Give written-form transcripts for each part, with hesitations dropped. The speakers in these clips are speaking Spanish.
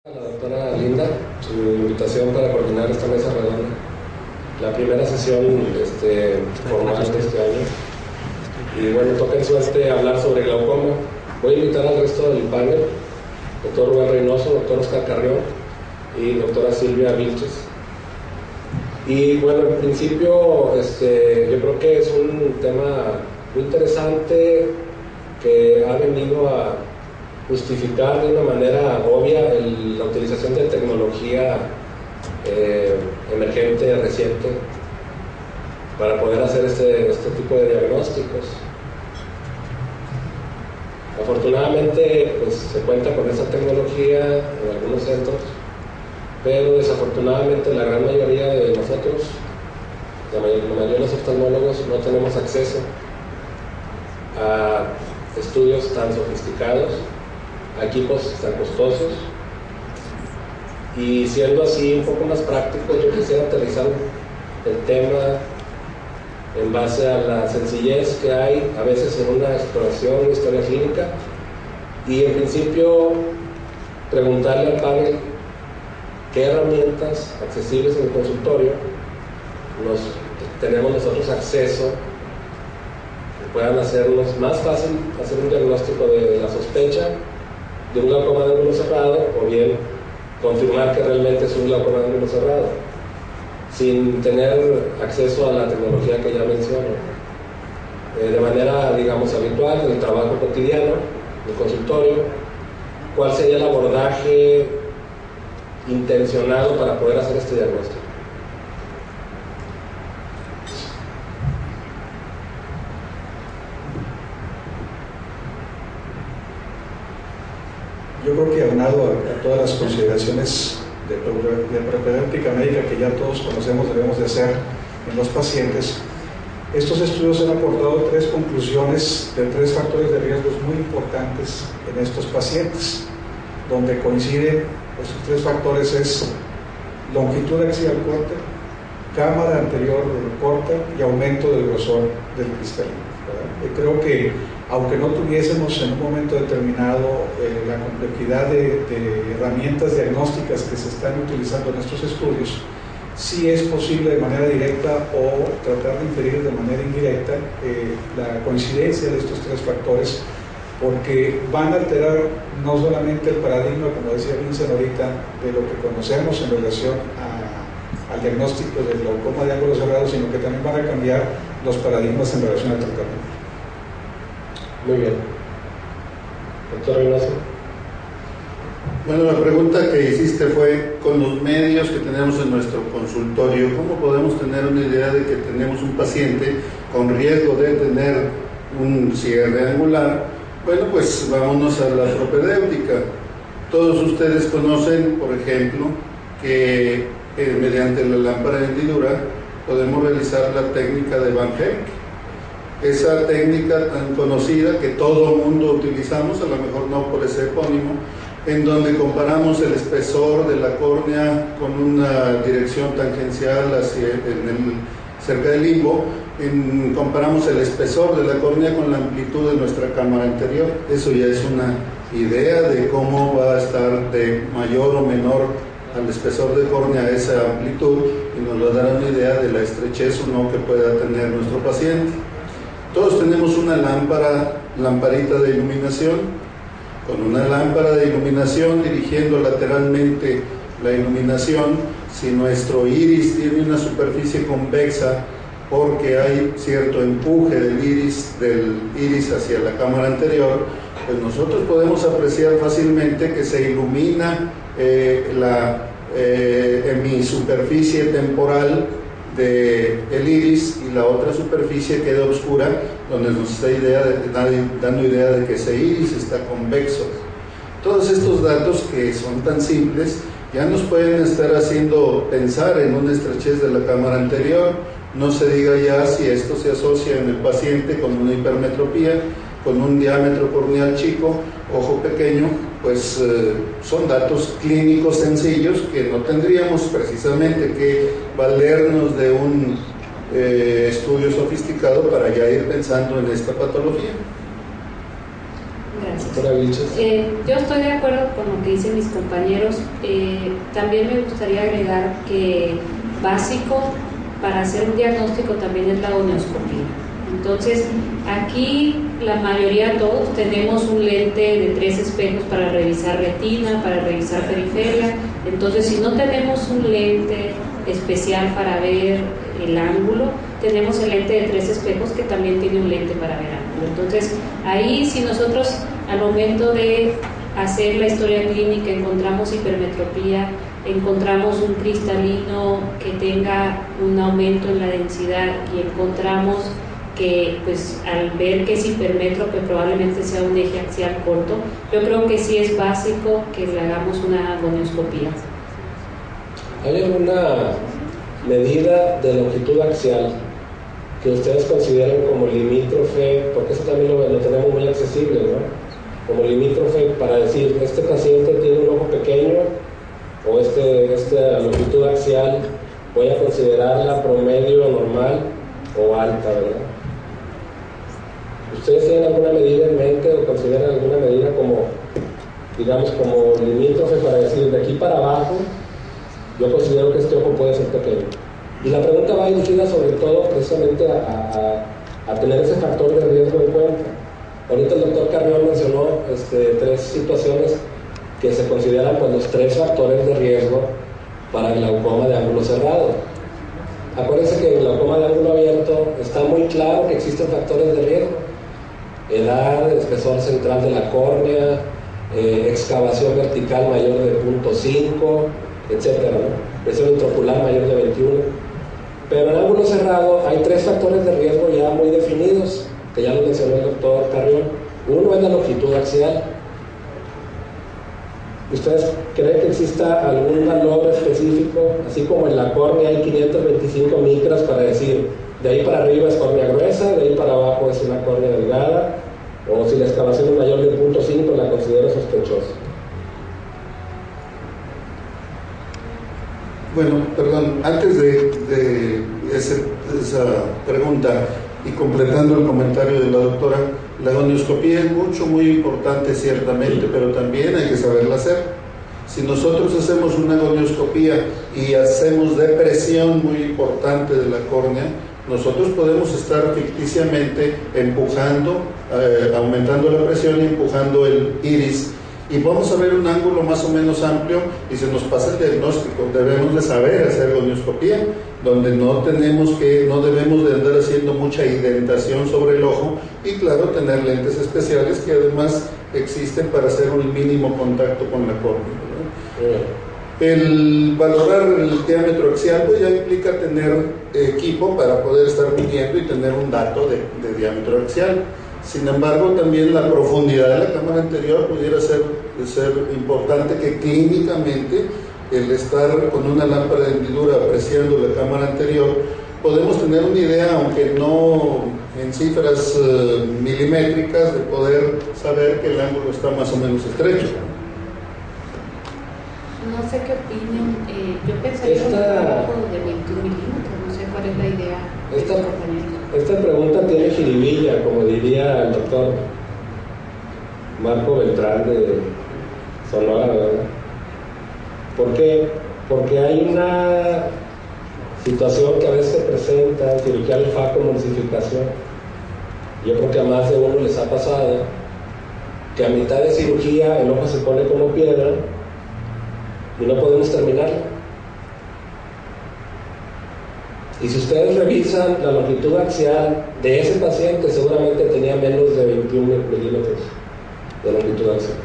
A la doctora Linda, su invitación para coordinar esta mesa redonda. La primera sesión formal de este año. Y bueno, toca en suerte hablar sobre glaucoma. Voy a invitar al resto del panel, doctor Rubén Reynoso, doctor Oscar Carrión y doctora Silvia Vilches. Y bueno, en principio yo creo que es un tema muy interesante que ha venido a justificar de una manera obvia la utilización de tecnología emergente, reciente, para poder hacer este tipo de diagnósticos. Afortunadamente, pues, se cuenta con esta tecnología en algunos centros, pero desafortunadamente la gran mayoría de nosotros, la mayoría de los oftalmólogos, no tenemos acceso a estudios tan sofisticados, a equipos tan costosos, y siendo así un poco más práctico, yo quisiera aterrizar el tema en base a la sencillez que hay a veces en una exploración, una historia clínica, y en principio preguntarle al panel qué herramientas accesibles en el consultorio tenemos nosotros acceso que puedan hacernos más fácil hacer un diagnóstico de la sospecha de un glaucoma de ángulo cerrado, o bien confirmar que realmente es un glaucoma de ángulo cerrado, sin tener acceso a la tecnología que ya menciono. De manera, digamos, habitual, en el trabajo cotidiano, en el consultorio, ¿cuál sería el abordaje intencionado para poder hacer este diagnóstico? Yo creo que aunado a todas las consideraciones de propedéutica médica que ya todos conocemos debemos de hacer en los pacientes, estos estudios han aportado tres conclusiones de tres factores de riesgos muy importantes en estos pacientes, donde coinciden estos tres factores: es longitud axial corta, cámara anterior corta y aumento del grosor del cristalino. Creo que aunque no tuviésemos en un momento determinado la complejidad de herramientas diagnósticas que se están utilizando en estos estudios, sí es posible de manera directa o tratar de inferir de manera indirecta la coincidencia de estos tres factores, porque van a alterar no solamente el paradigma, como decía Vincent ahorita, de lo que conocemos en relación al diagnóstico del glaucoma de ángulo cerrado, sino que también van a cambiar los paradigmas en relación al tratamiento. Muy bien. Doctor Reynoso. Bueno, la pregunta que hiciste fue: con los medios que tenemos en nuestro consultorio, ¿cómo podemos tener una idea de que tenemos un paciente con riesgo de tener un cierre angular? Bueno, pues vámonos a la propedéutica. Todos ustedes conocen, por ejemplo, que mediante la lámpara de hendidura podemos realizar la técnica de Van Herk. Esa técnica tan conocida que todo el mundo utilizamos, a lo mejor no por ese epónimo, en donde comparamos el espesor de la córnea con una dirección tangencial cerca del limbo, comparamos el espesor de la córnea con la amplitud de nuestra cámara anterior. Eso ya es una idea de cómo va a estar de mayor o menor al espesor de córnea esa amplitud, y nos va a dar una idea de la estrechez o no que pueda tener nuestro paciente. Todos tenemos una lamparita de iluminación. Con una lámpara de iluminación dirigiendo lateralmente la iluminación, si nuestro iris tiene una superficie convexa porque hay cierto empuje del iris hacia la cámara anterior, pues nosotros podemos apreciar fácilmente que se ilumina la hemisuperficie temporal del iris, y la otra superficie queda oscura, donde nos está dando idea de que ese iris está convexo. Todos estos datos, que son tan simples, ya nos pueden estar haciendo pensar en una estrechez de la cámara anterior. No se diga ya si esto se asocia en el paciente con una hipermetropía, con un diámetro corneal chico, ojo pequeño. Pues son datos clínicos sencillos que no tendríamos precisamente que valernos de un estudio sofisticado para ya ir pensando en esta patología. Gracias. Doctora Vilches. Yo estoy de acuerdo con lo que dicen mis compañeros. También me gustaría agregar que básico para hacer un diagnóstico también es la gonioscopía. Entonces, aquí la mayoría, todos, tenemos un lente de 3 espejos para revisar retina, para revisar periferia. Entonces, si no tenemos un lente especial para ver el ángulo, tenemos el lente de 3 espejos que también tiene un lente para ver ángulo. Entonces, ahí si nosotros al momento de hacer la historia clínica encontramos hipermetropía, encontramos un cristalino que tenga un aumento en la densidad y encontramos que pues al ver que es hipermétrope probablemente sea un eje axial corto, yo creo que sí es básico que le hagamos una gonioscopía. ¿Hay alguna medida de longitud axial que ustedes consideren como limítrofe? Porque eso también lo tenemos muy accesible, ¿no? Como limítrofe para decir, este paciente tiene un ojo pequeño o esta longitud axial voy a considerarla promedio normal o alta, ¿verdad? ¿Ustedes tienen alguna medida en mente o consideran alguna medida como, digamos, como limítrofe para decir, de aquí para abajo yo considero que este ojo puede ser pequeño? Y la pregunta va dirigida sobre todo precisamente a tener ese factor de riesgo en cuenta. Ahorita el doctor Carrión mencionó 3 situaciones que se consideran pues, los 3 factores de riesgo para el glaucoma de ángulo cerrado. Acuérdense que en el glaucoma de ángulo abierto está muy claro que existen factores de riesgo: edad, espesor central de la córnea, excavación vertical mayor de 0.5, etcétera, ¿no? Presión intraocular mayor de 21. Pero en ángulo cerrado hay 3 factores de riesgo ya muy definidos, que ya lo mencionó el doctor Carrión. Uno es la longitud axial. ¿Ustedes creen que exista algún valor específico? Así como en la córnea hay 525 micras para decir, de ahí para arriba es córnea gruesa, de ahí para abajo es una córnea delgada, o si la excavación es mayor de 0.5 la considero sospechosa. Bueno, perdón, antes de esa pregunta y completando el comentario de la doctora, la gonioscopía es muy importante ciertamente, pero también hay que saberla hacer. Si nosotros hacemos una gonioscopía y hacemos depresión muy importante de la córnea, nosotros podemos estar ficticiamente empujando, aumentando la presión y empujando el iris, y vamos a ver un ángulo más o menos amplio y se nos pasa el diagnóstico. Debemos de saber hacer gonioscopía, donde no debemos de andar haciendo mucha indentación sobre el ojo, y claro, tener lentes especiales que además existen para hacer un mínimo contacto con la córnea, ¿verdad? El valorar el diámetro axial pues ya implica tener equipo para poder estar midiendo y tener un dato de diámetro axial. Sin embargo, también la profundidad de la cámara anterior pudiera ser importante, que clínicamente el estar con una lámpara de hendidura apreciando la cámara anterior, podemos tener una idea, aunque no en cifras milimétricas, de poder saber que el ángulo está más o menos estrecho. No sé qué opinen, yo pensaría en un trabajo de 21 milímetros, no sé cuál es la idea de tus compañeros. Esta pregunta tiene jiribilla, como diría el doctor Marco Beltrán de Sonora, ¿verdad? ¿Por qué? Porque hay una situación que a veces se presenta en cirugía del FACO, emulsificación. Yo creo que a más de uno les ha pasado que a mitad de cirugía el ojo se pone como piedra y no podemos terminarlo. Y si ustedes revisan la longitud axial de ese paciente, seguramente tenía menos de 21 milímetros de longitud axial.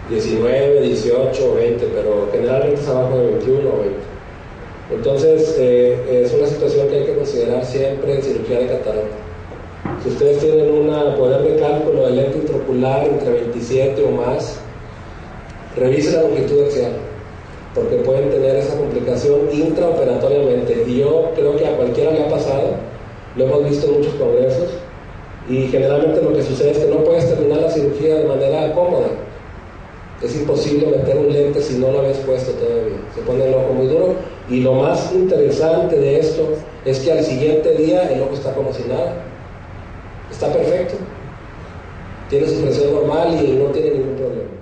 19, 18, 20, pero generalmente es abajo de 21 o 20. Entonces, es una situación que hay que considerar siempre en cirugía de catarata. Si ustedes tienen un poder de cálculo de lente intraocular entre 27 o más, revisen la longitud axial, porque pueden tener esa complicación intraoperatoriamente. Y yo creo que a cualquiera le ha pasado, lo hemos visto en muchos congresos, y generalmente lo que sucede es que no puedes terminar la cirugía de manera cómoda. Es imposible meter un lente si no lo habías puesto todavía. Se pone el ojo muy duro, y lo más interesante de esto es que al siguiente día el ojo está como si nada. Está perfecto. tiene su presión normal y no tiene ningún problema.